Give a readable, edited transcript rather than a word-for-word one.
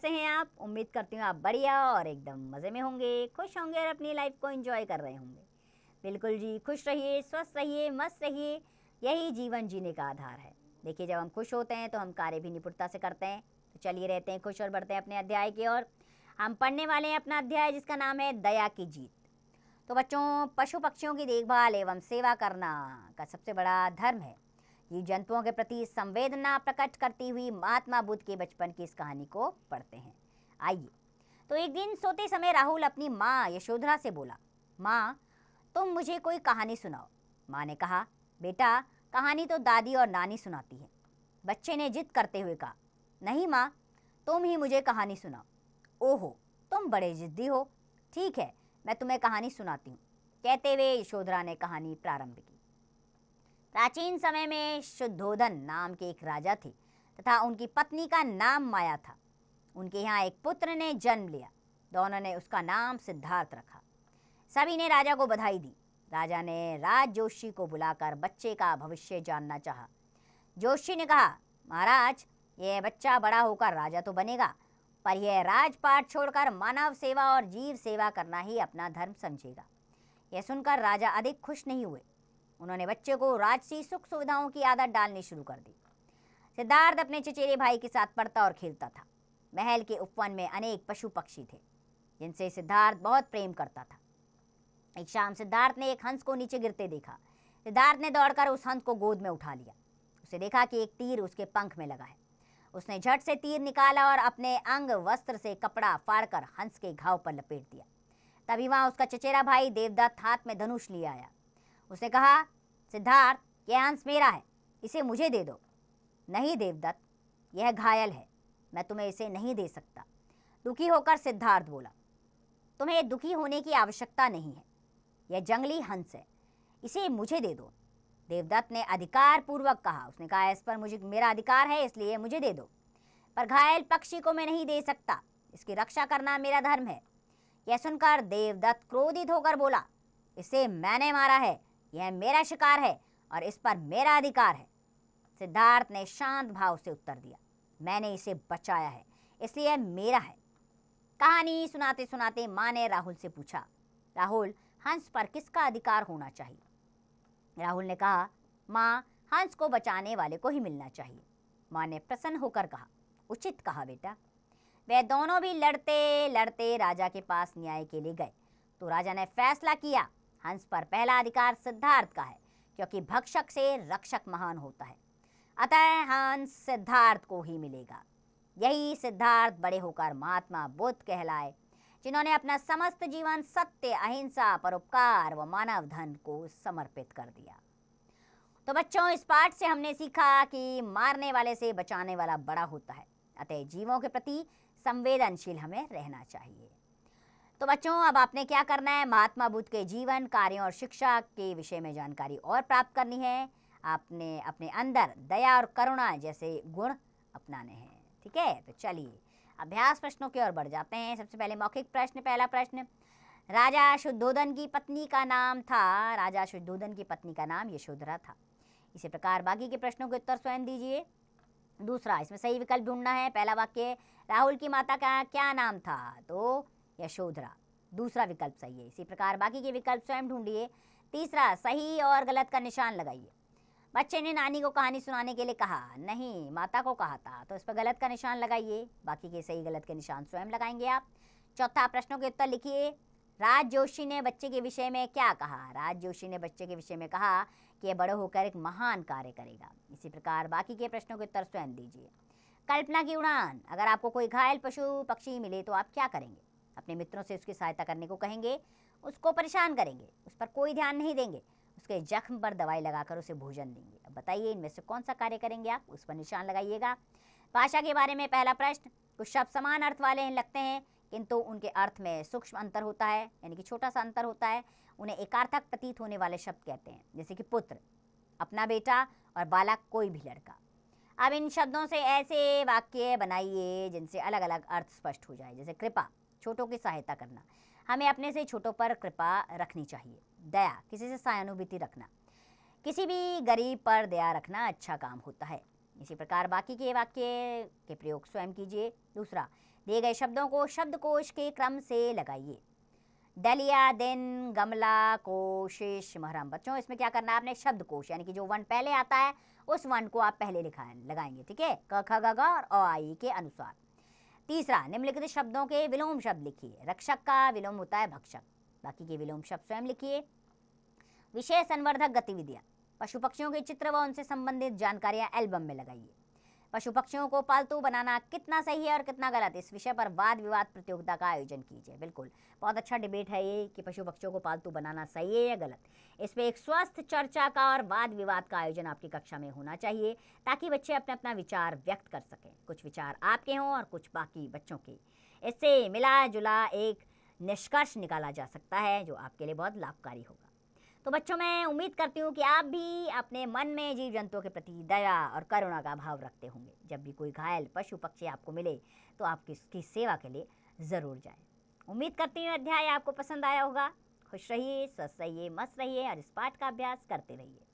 कैसे हैं आप? उम्मीद करती हूँ आप बढ़िया और एकदम मज़े में होंगे, खुश होंगे और अपनी लाइफ को एंजॉय कर रहे होंगे। बिल्कुल जी, खुश रहिए, स्वस्थ रहिए, मस्त रहिए, यही जीवन जीने का आधार है। देखिए, जब हम खुश होते हैं तो हम कार्य भी निपुणता से करते हैं। तो चलिए रहते हैं खुश और बढ़ते हैं अपने अध्याय की ओर। हम पढ़ने वाले हैं अपना अध्याय जिसका नाम है दया की जीत। तो बच्चों, पशु पक्षियों की देखभाल एवं सेवा करना का सबसे बड़ा धर्म है। जीव जंतुओं के प्रति संवेदना प्रकट करती हुई महात्मा बुद्ध के बचपन की इस कहानी को पढ़ते हैं। आइए। तो एक दिन सोते समय राहुल अपनी माँ यशोधरा से बोला, माँ, तुम मुझे कोई कहानी सुनाओ। माँ ने कहा, बेटा, कहानी तो दादी और नानी सुनाती है। बच्चे ने जिद करते हुए कहा, नहीं माँ, तुम ही मुझे कहानी सुनाओ। ओहो, तुम बड़े जिद्दी हो। ठीक है, मैं तुम्हें कहानी सुनाती हूँ। कहते हुए यशोधरा ने कहानी प्रारंभ की। प्राचीन समय में शुद्धोधन नाम के एक राजा थे तथा उनकी पत्नी का नाम माया था। उनके यहाँ एक पुत्र ने जन्म लिया। दोनों ने उसका नाम सिद्धार्थ रखा। सभी ने राजा को बधाई दी। राजा ने राज जोशी को बुलाकर बच्चे का भविष्य जानना चाहा। जोशी ने कहा, महाराज, यह बच्चा बड़ा होकर राजा तो बनेगा, पर यह राजपाट छोड़कर मानव सेवा और जीव सेवा करना ही अपना धर्म समझेगा। यह सुनकर राजा अधिक खुश नहीं हुए। उन्होंने बच्चे को राजसी सुख सुविधाओं की आदत डालनी शुरू कर दी। सिद्धार्थ अपने चचेरे भाई के साथ पढ़ता और खेलता था। महल के उपवन में अनेक पशु पक्षी थे जिनसे सिद्धार्थ बहुत प्रेम करता था। एक शाम सिद्धार्थ ने एक हंस को नीचे गिरते देखा। सिद्धार्थ ने दौड़कर उस हंस को गोद में उठा लिया। उसे देखा कि एक तीर उसके पंख में लगा है। उसने झट से तीर निकाला और अपने अंग वस्त्र से कपड़ा फाड़कर हंस के घाव पर लपेट दिया। तभी वहां उसका चचेरा भाई देवदत्त हाथ में धनुष लिए आया। उसने कहा, सिद्धार्थ, यह हंस मेरा है, इसे मुझे दे दो। नहीं देवदत्त, यह घायल है, मैं तुम्हें इसे नहीं दे सकता। दुखी होकर सिद्धार्थ बोला, तुम्हें दुखी होने की आवश्यकता नहीं है, यह जंगली हंस है, इसे मुझे दे दो। देवदत्त ने अधिकार पूर्वक कहा। उसने कहा, इस पर मुझे मेरा अधिकार है, इसलिए मुझे दे दो, पर घायल पक्षी को मैं नहीं दे सकता, इसकी रक्षा करना मेरा धर्म है। यह सुनकर देवदत्त क्रोधित होकर बोला, इसे मैंने मारा है, यह मेरा शिकार है और इस पर मेरा अधिकार है। सिद्धार्थ ने शांत भाव से उत्तर दिया, मैंने इसे बचाया है, इसलिए यह मेरा है। कहानी सुनाते सुनाते माँ ने राहुल से पूछा, राहुल, हंस पर किसका अधिकार होना चाहिए? राहुल ने कहा, माँ, हंस को बचाने वाले को ही मिलना चाहिए। माँ ने प्रसन्न होकर कहा, उचित कहा बेटा। वे दोनों भी लड़ते लड़ते राजा के पास न्याय के लिए गए। तो राजा ने फैसला किया, हंस पर पहला अधिकार सिद्धार्थ का है, क्योंकि भक्षक से रक्षक महान होता है। अतः हंस सिद्धार्थ को ही मिलेगा। यही सिद्धार्थ बड़े होकर महात्मा बुद्ध कहलाए, जिन्होंने अपना समस्त जीवन सत्य, अहिंसा, परोपकार व मानव धन को समर्पित कर दिया। तो बच्चों, इस पाठ से हमने सीखा कि मारने वाले से बचाने वाला बड़ा होता है। अतः जीवों के प्रति संवेदनशील हमें रहना चाहिए। तो बच्चों, अब आपने क्या करना है? महात्मा बुद्ध के जीवन, कार्यों और शिक्षा के विषय में जानकारी और प्राप्त करनी है। आपने अपने अंदर दया और करुणा जैसे गुण अपनाने हैं। ठीक है, तो चलिए अभ्यास प्रश्नों की ओर बढ़ जाते हैं। सबसे पहले मौखिक प्रश्न। पहला प्रश्न, राजा शुद्धोधन की पत्नी का नाम था। राजा शुद्धोधन की पत्नी का नाम यशोधरा था। इसी प्रकार बाकी के प्रश्नों के उत्तर स्वयं दीजिए। दूसरा, इसमें सही विकल्प ढूंढना है। पहला वाक्य, राहुल की माता का क्या नाम था? तो यशोधरा, दूसरा विकल्प सही है। इसी प्रकार बाकी के विकल्प स्वयं ढूंढिए। तीसरा, सही और गलत का निशान लगाइए। बच्चे ने नानी को कहानी सुनाने के लिए कहा, नहीं, माता को कहा था, तो इस पर गलत का निशान लगाइए। बाकी के सही गलत के निशान स्वयं लगाएंगे आप। चौथा, प्रश्नों के उत्तर लिखिए। राज जोशी ने बच्चे के विषय में क्या कहा? राज जोशी ने बच्चे के विषय में कहा कि यह बड़े होकर एक महान कार्य करेगा। इसी प्रकार बाकी के प्रश्नों के उत्तर स्वयं दीजिए। कल्पना की उड़ान, अगर आपको कोई घायल पशु पक्षी मिले तो आप क्या करेंगे? अपने मित्रों से उसकी सहायता करने को कहेंगे, उसको परेशान करेंगे, उस पर कोई ध्यान नहीं देंगे, उसके जख्म पर दवाई लगाकर उसे भोजन देंगे। अब बताइए, इनमें से कौन सा कार्य करेंगे आप? उस पर निशान लगाइएगा। भाषा के बारे में पहला प्रश्न, कुछ शब्द समान अर्थ वाले लगते हैं, किंतु उनके अर्थ में सूक्ष्म अंतर होता है, यानी कि छोटा सा अंतर होता है। उन्हें एकार्थक प्रतीत होने वाले शब्द कहते हैं, जैसे कि पुत्र, अपना बेटा, और बालक, कोई भी लड़का। अब इन शब्दों से ऐसे वाक्य बनाइए जिनसे अलग अलग अर्थ स्पष्ट हो जाए। जैसे कृपा, छोटों की सहायता करना, हमें अपने से छोटों पर कृपा रखनी चाहिए। दया, किसी से सहानुभूति रखना, किसी भी गरीब पर दया रखना अच्छा काम होता है। इसी प्रकार बाकी के वाक्य के प्रयोग स्वयं कीजिए। दूसरा, दिए गए शब्दों को शब्दकोश के क्रम से लगाइए। डलिया, दिन, गमला, कोशिश, महरम। बच्चों इसमें क्या करना है आपने, शब्दकोश यानी कि जो वर्ण पहले आता है उस वर्ण को आप पहले लगाएंगे, ठीक है, क ख ग घ और अ आ इ के अनुसार। तीसरा, निम्नलिखित शब्दों के विलोम शब्द लिखिए। रक्षक का विलोम होता है भक्षक। बाकी के विलोम शब्द स्वयं लिखिए। विषय संवर्धक गतिविधियां, पशु पक्षियों के चित्र व उनसे संबंधित जानकारियां एल्बम में लगाइए। पशु पक्षियों को पालतू बनाना कितना सही है और कितना गलत, इस विषय पर वाद विवाद प्रतियोगिता का आयोजन कीजिए। बिल्कुल, बहुत अच्छा डिबेट है ये कि पशु पक्षियों को पालतू बनाना सही है या गलत। इस पर एक स्वस्थ चर्चा का और वाद विवाद का आयोजन आपकी कक्षा में होना चाहिए, ताकि बच्चे अपने अपना विचार व्यक्त कर सकें। कुछ विचार आपके हों और कुछ बाकी बच्चों के। इससे मिला जुला एक निष्कर्ष निकाला जा सकता है जो आपके लिए बहुत लाभकारी होगा। तो बच्चों, मैं उम्मीद करती हूँ कि आप भी अपने मन में जीव जंतुओं के प्रति दया और करुणा का भाव रखते होंगे। जब भी कोई घायल पशु पक्षी आपको मिले तो आप किसकी सेवा के लिए ज़रूर जाएं। उम्मीद करती हूँ अध्याय आपको पसंद आया होगा। खुश रहिए, स्वस्थ रहिए, मस्त रहिए और इस पाठ का अभ्यास करते रहिए।